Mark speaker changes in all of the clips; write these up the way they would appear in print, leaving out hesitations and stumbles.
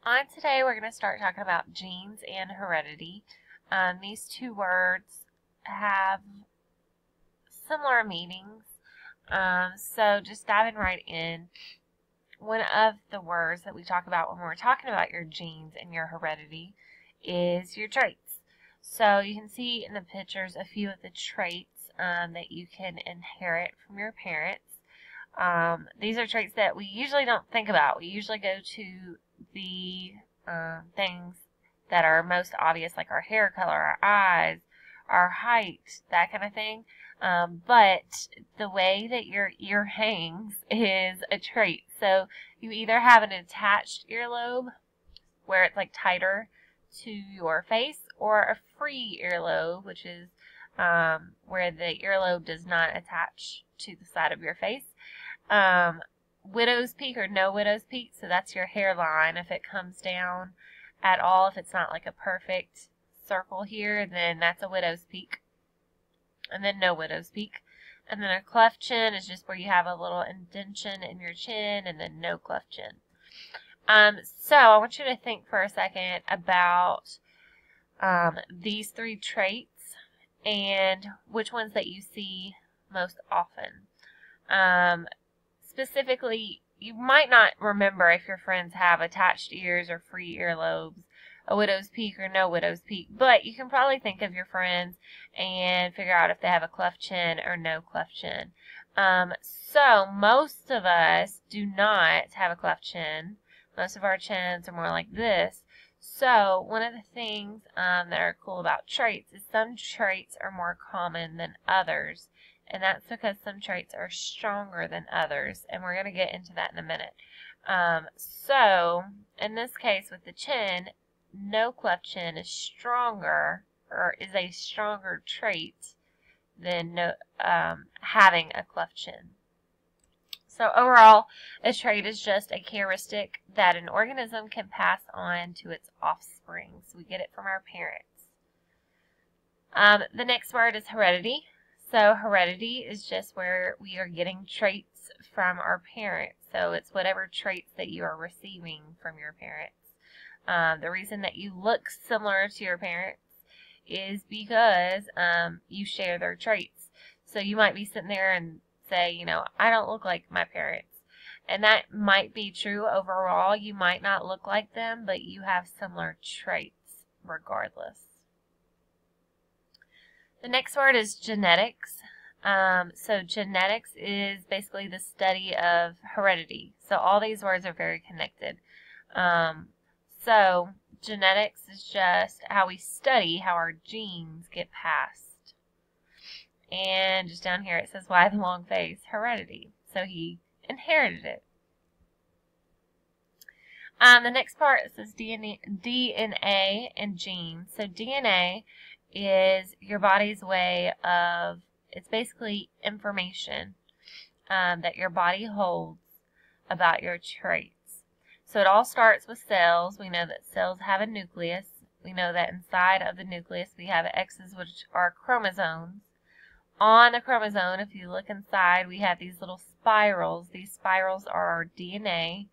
Speaker 1: On today, we're going to start talking about genes and heredity. These two words have similar meanings. So just diving right in, one of the words that we talk about when we're talking about your genes and your heredity is your traits. So you can see in the pictures a few of the traits that you can inherit from your parents. These are traits that we usually don't think about. We usually go to the things that are most obvious, like our hair color, our eyes, our height, that kind of thing. But the way that your ear hangs is a trait. So you either have an attached earlobe, where it's like tighter to your face, or a free earlobe, which is where the earlobe does not attach to the side of your face. Widow's peak or no widow's peak, so that's your hairline. If it comes down at all, if it's not like a perfect circle here, then that's a widow's peak. And then no widow's peak. And then a cleft chin is just where you have a little indentation in your chin, and then no cleft chin. So I want you to think for a second about these three traits and which ones that you see most often. Specifically, you might not remember if your friends have attached ears or free earlobes, a widow's peak or no widow's peak, but you can probably think of your friends and figure out if they have a cleft chin or no cleft chin. So most of us do not have a cleft chin. Most of our chins are more like this. So one of the things that are cool about traits is some traits are more common than others. And that's because some traits are stronger than others. And we're going to get into that in a minute. So, in this case with the chin, no cleft chin is stronger, or is a stronger trait than having a cleft chin. So overall, a trait is just a characteristic that an organism can pass on to its offspring. So we get it from our parents. The next word is heredity. So heredity is just where we are getting traits from our parents. So it's whatever traits that you are receiving from your parents. The reason that you look similar to your parents is because you share their traits. So you might be sitting there and say, you know, I don't look like my parents. And that might be true overall. You might not look like them, but you have similar traits regardless. The next word is genetics. So genetics is basically the study of heredity. So all these words are very connected. So genetics is just how we study how our genes get passed. And just down here it says, why the long face? Heredity. So he inherited it. The next part says DNA and genes. So DNA is your body's way of, it's basically information that your body holds about your traits. So it all starts with cells. We know that cells have a nucleus. We know that inside of the nucleus we have X's, which are chromosomes. On the chromosome, if you look inside, we have these little spirals. These spirals are our DNA,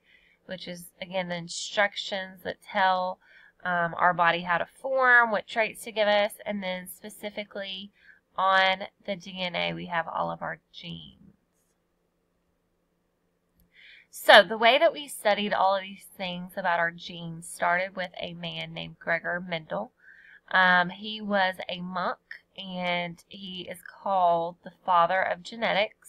Speaker 1: which is, again, the instructions that tell our body how to form, what traits to give us, and then specifically on the DNA we have all of our genes. So the way that we studied all of these things about our genes started with a man named Gregor Mendel. He was a monk, and he is called the father of genetics.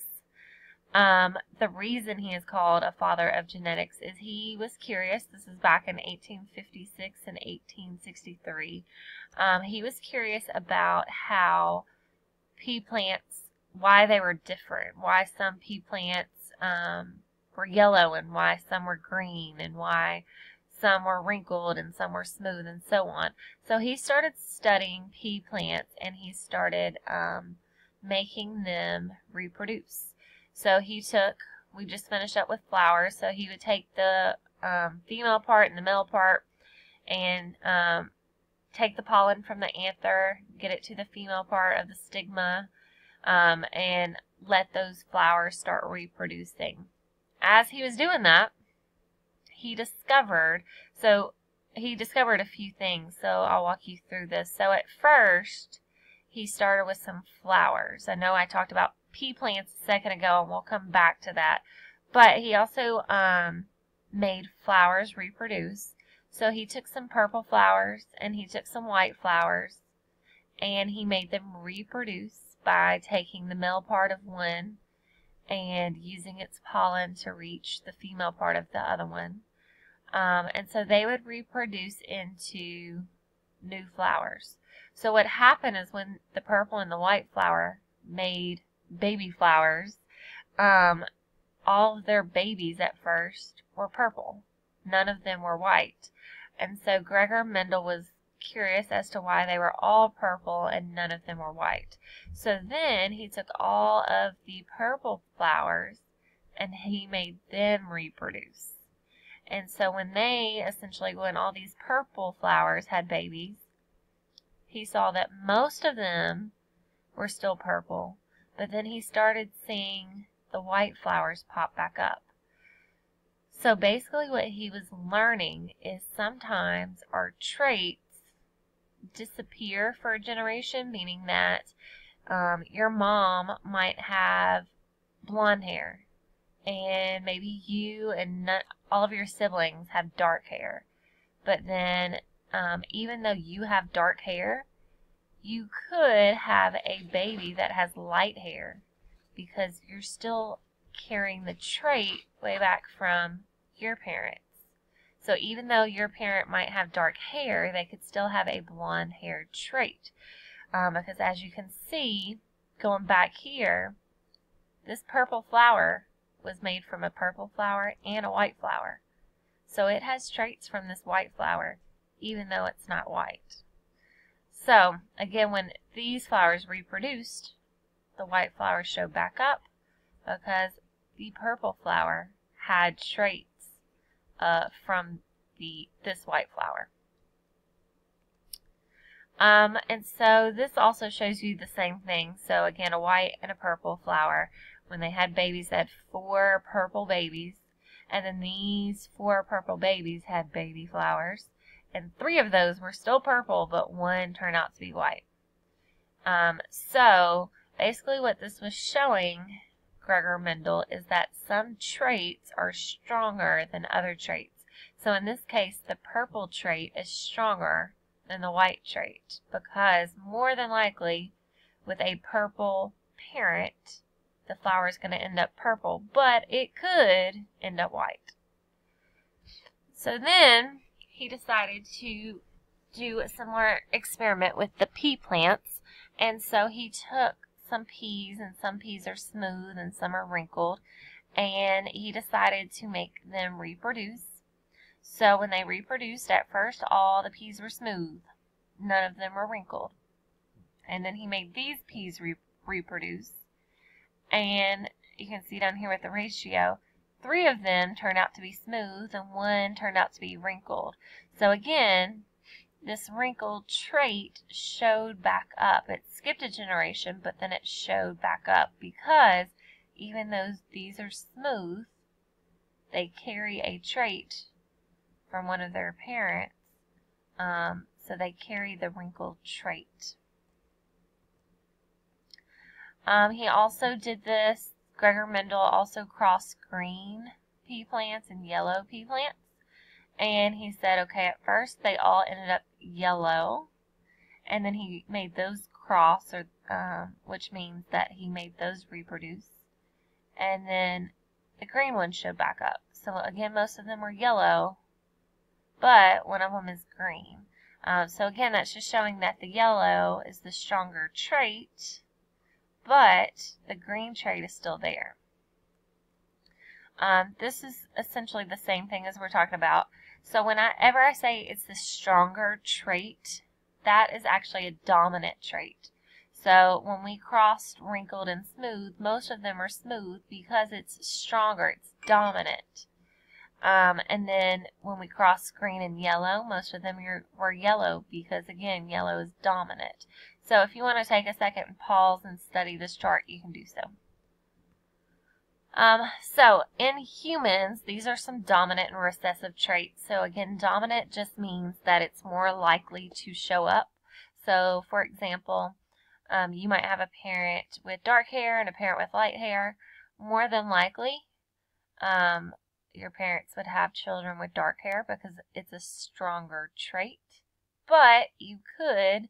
Speaker 1: The reason he is called a father of genetics is he was curious. This is back in 1856 and 1863. He was curious about how pea plants, why they were different, why some pea plants were yellow and why some were green, and why some were wrinkled and some were smooth, and so on. So he started studying pea plants, and he started making them reproduce. So we just finished up with flowers, so he would take the female part and the male part and take the pollen from the anther, get it to the female part of the stigma, and let those flowers start reproducing. As he was doing that, he discovered, so he discovered a few things, so I'll walk you through this. So at first, he started with some flowers. I know I talked about pea plants a second ago, and we'll come back to that. But he also made flowers reproduce. So he took some purple flowers, and he took some white flowers, and he made them reproduce by taking the male part of one and using its pollen to reach the female part of the other one. And so they would reproduce into new flowers. So what happened is when the purple and the white flower made baby flowers, all of their babies at first were purple. None of them were white. And so Gregor Mendel was curious as to why they were all purple and none of them were white. So then he took all of the purple flowers and he made them reproduce. And so when all these purple flowers had babies, he saw that most of them were still purple, but then he started seeing the white flowers pop back up. So basically what he was learning is sometimes our traits disappear for a generation, meaning that your mom might have blonde hair, and maybe you and all of your siblings have dark hair. But then, even though you have dark hair, you could have a baby that has light hair because you're still carrying the trait way back from your parents. So even though your parent might have dark hair, they could still have a blonde-haired trait. Because as you can see, going back here, this purple flower was made from a purple flower and a white flower. So it has traits from this white flower, even though it's not white. So, again, when these flowers reproduced, the white flowers showed back up because the purple flower had traits from this white flower. And so this also shows you the same thing. So again, a white and a purple flower. When they had babies, they had 4 purple babies. And then these 4 purple babies had baby flowers. And 3 of those were still purple, but 1 turned out to be white. So basically what this was showing Gregor Mendel is that some traits are stronger than other traits. So in this case, the purple trait is stronger than the white trait because more than likely with a purple parent, the flower is going to end up purple, but it could end up white. So then he decided to do a similar experiment with the pea plants, and so he took some peas, and some peas are smooth and some are wrinkled, and he decided to make them reproduce. So when they reproduced, at first all the peas were smooth. None of them were wrinkled. And then he made these peas reproduce. And you can see down here with the ratio, 3 of them turned out to be smooth and 1 turned out to be wrinkled. So again, this wrinkled trait showed back up. It skipped a generation, but then it showed back up because even though these are smooth, they carry a trait from one of their parents, so they carry the wrinkled trait. He also did this, Gregor Mendel also crossed green pea plants and yellow pea plants, and he said, okay, at first they all ended up yellow, and then he made those cross, which means that he made those reproduce, and then the green ones showed back up. So again, most of them were yellow, but one of them is green. So again, that's just showing that the yellow is the stronger trait, but the green trait is still there. This is essentially the same thing as we're talking about. So whenever I say it's the stronger trait, that is actually a dominant trait. So when we crossed wrinkled and smooth, most of them are smooth because it's stronger, it's dominant. And then when we cross green and yellow, most of them were yellow because, again, yellow is dominant. So if you want to take a second and pause and study this chart, you can do so. So in humans, these are some dominant and recessive traits. So again, dominant just means that it's more likely to show up. So for example, you might have a parent with dark hair and a parent with light hair. More than likely, your parents would have children with dark hair because it's a stronger trait. But you could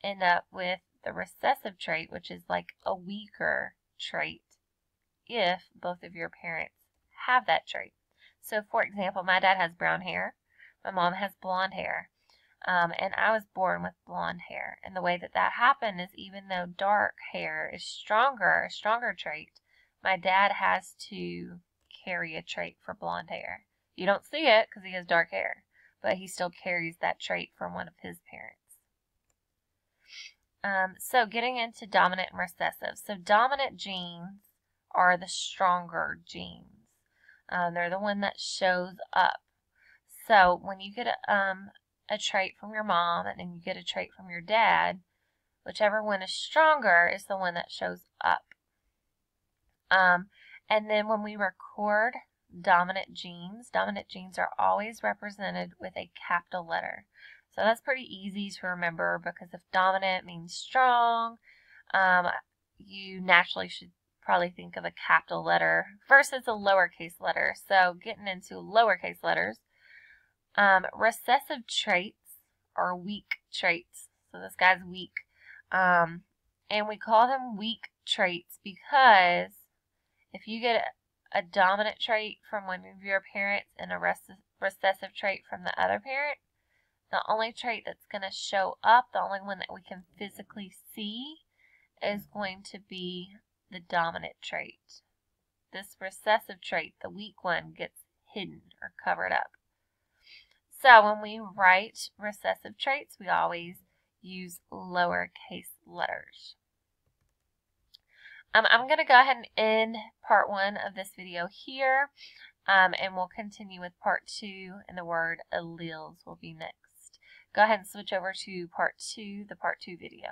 Speaker 1: end up with the recessive trait, which is like a weaker trait, if both of your parents have that trait. So for example, my dad has brown hair, my mom has blonde hair, and I was born with blonde hair. And the way that that happened is, even though dark hair is stronger, a stronger trait, my dad has to carry a trait for blonde hair. You don't see it because he has dark hair, but he still carries that trait from one of his parents. So getting into dominant and recessive. So dominant genes are the stronger genes. They're the one that shows up. So when you get a trait from your mom and then you get a trait from your dad, whichever one is stronger is the one that shows up. And then when we record dominant genes are always represented with a capital letter. So that's pretty easy to remember, because if dominant means strong, you naturally should probably think of a capital letter versus a lowercase letter. So getting into lowercase letters, recessive traits are weak traits. So this guy's weak. And we call them weak traits because if you get a dominant trait from one of your parents and a recessive trait from the other parent, the only trait that's going to show up, the only one that we can physically see, is going to be the dominant trait. This recessive trait, the weak one, gets hidden or covered up. So when we write recessive traits, we always use lowercase letters. I'm going to go ahead and end part 1 of this video here, and we'll continue with part 2, and the word alleles will be next. Go ahead and switch over to part 2, the part 2 video.